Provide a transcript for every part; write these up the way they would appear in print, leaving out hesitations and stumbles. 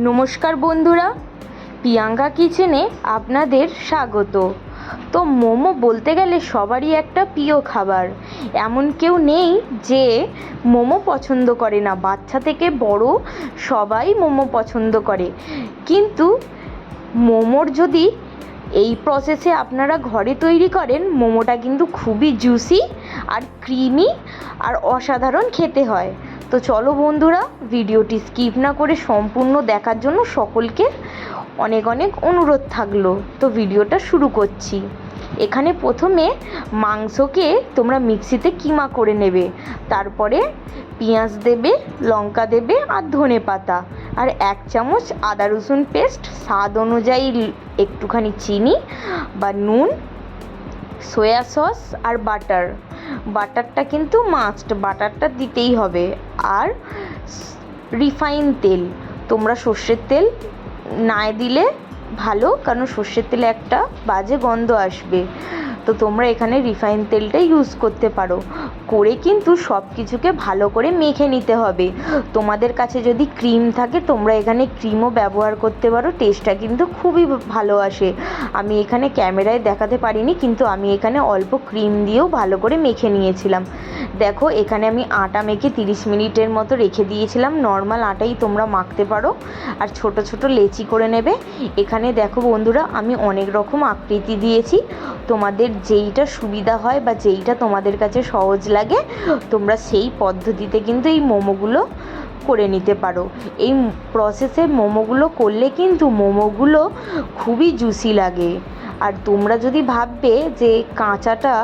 নমস্কার বন্ধুরা, প্রিয়াঙ্কা কিচেনে আপনাদের স্বাগত। তো মোমো বলতে গেলে সবারই একটা প্রিয় খাবার। এমন কেউ নেই যে মোমো পছন্দ করে না। বাচ্চা থেকে বড় সবাই মোমো পছন্দ করে। কিন্তু মোমোর যদি এই প্রসেসে আপনারা ঘরে তৈরি করেন, মোমোটা কিন্তু খুবই জুসি আর ক্রিমি আর অসাধারণ খেতে হয়। তো চলো বন্ধুরা, ভিডিওটি স্কিপ না করে সম্পূর্ণ দেখার জন্য সকলকে অনেক অনেক অনুরোধ থাকলো। তো ভিডিওটা শুরু করছি। এখানে প্রথমে মাংসকে তোমরা মিক্সিতে কিমা করে নেবে, তারপরে পেঁয়াজ দেবে, লঙ্কা দেবে আর ধনে পাতা, আর 1 চামচ আদা রসুন পেস্ট, স্বাদ অনুযায়ী একটুখানি চিনি বা নুন, সয়া সস আর বাটারটা কিন্তু মাস্ট, বাটারটা দিতেই হবে। আর রিফাইন তেল, তোমরা সর্ষের তেল না দিলে ভালো, কারণ সর্ষের তেলে একটা বাজে গন্ধ আসবে। তো তোমরা এখানে রিফাইন তেলটাই ইউজ করতে পারো। করে কিন্তু সব কিছুকে ভালো করে মেখে নিতে হবে। তোমাদের কাছে যদি ক্রিম থাকে তোমরা এখানে ক্রিমও ব্যবহার করতে পারো, টেস্টটা কিন্তু খুবই ভালো আসে। আমি এখানে ক্যামেরায় দেখাতে পারিনি, কিন্তু আমি এখানে অল্প ক্রিম দিয়েও ভালো করে মেখে নিয়েছিলাম। দেখো এখানে আমি আটা মেখে 30 মিনিটের মতো রেখে দিয়েছিলাম। নর্মাল আটাই তোমরা মাখতে পারো আর ছোট ছোট লেচি করে নেবে। এখানে দেখো বন্ধুরা, আমি অনেক রকম আকৃতি দিয়েছি। তোমাদের যেইটা সুবিধা হয় বা যেইটা তোমাদের কাছে সহজ লাগে তোমরা সেই পদ্ধতিতে কিন্তু এই মোমোগুলো করে নিতে পারো। এই প্রসেসে মোমোগুলো করলে কিন্তু মোমোগুলো খুবই জুসি লাগে। আর তোমরা যদি ভাববে যে কাঁচাটা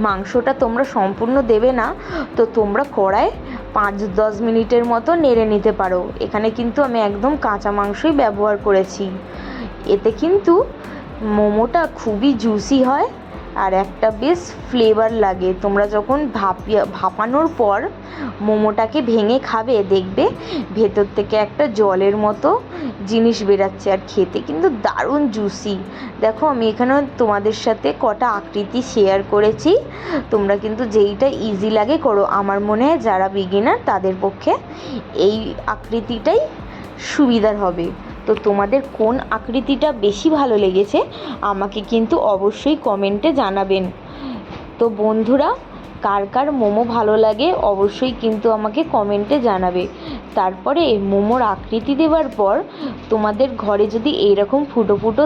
মাংসটা তোমরা সম্পূর্ণ দেবে না, তো তোমরা কড়ায় 5-10 মিনিটের মতো নেড়ে নিতে পারো। এখানে কিন্তু আমি একদম কাঁচা মাংসই ব্যবহার করেছি। এতে কিন্তু মোমোটা খুবই জুসি হয় আর একটা বেশ ফ্লেভার লাগে। তোমরা যখন ভাপানোর পর মোমোটাকে ভেঙে খাবে, দেখবে ভেতর থেকে একটা জলের মতো জিনিস বেরাচ্ছে, আর খেতে কিন্তু দারুণ জুসি। দেখো আমি এখানে তোমাদের সাথে কটা আকৃতি শেয়ার করেছি। তোমরা কিন্তু যেইটা ইজি লাগে করো। আমার মনে হয় যারা বিগিনার তাদের পক্ষে এই আকৃতিটাই সুবিধার হবে। তো তোমাদের কোন আকৃতিটা বেশি ভালো লেগেছে আমাকে কিন্তু অবশ্যই কমেন্টে জানাবেন। তো বন্ধুরা, কার কার মোমো ভালো লাগে অবশ্যই কিন্তু আমাকে কমেন্টে জানাবে। তারপরে মোমোর আকৃতি দেওয়ার পর তোমাদের ঘরে যদি এইরকম ফুটো ফুটো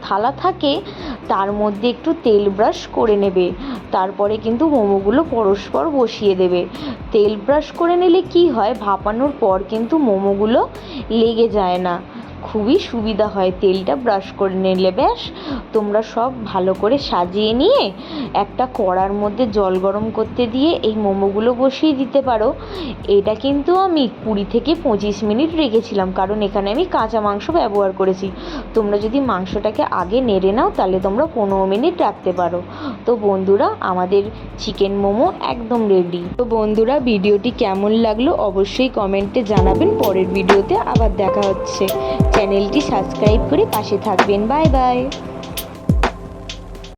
থালা থাকে তার মধ্যে একটু তেল ব্রাশ করে নেবে। তারপরে কিন্তু মোমোগুলো পরস্পর বসিয়ে দেবে। তেল ব্রাশ করে নিলে কি হয়, ভাপানোর পর কিন্তু মোমোগুলো লেগে যায় না, খুবই সুবিধা হয় তেলটা ব্রাশ করে নিলে। ব্যাস, তোমরা সব ভালো করে সাজিয়ে নিয়ে একটা কড়ার মধ্যে জল গরম করতে দিয়ে এই মোমোগুলো বসিয়ে দিতে পারো। এটা কিন্তু আমি 20 থেকে 25 মিনিট রেখেছিলাম, কারণ এখানে আমি কাঁচা মাংস ব্যবহার করেছি। তোমরা যদি মাংসটাকে আগে নেড়ে নাও তাহলে তোমরা 15 মিনিট রাখতে পারো। তো বন্ধুরা, আমাদের চিকেন মোমো একদম রেডি। তো বন্ধুরা, ভিডিওটি কেমন লাগলো অবশ্যই কমেন্টে জানাবেন। পরের ভিডিওতে আবার দেখা হচ্ছে। চ্যানেলটি সাবস্ক্রাইব করে পাশে থাকবেন। Bye bye.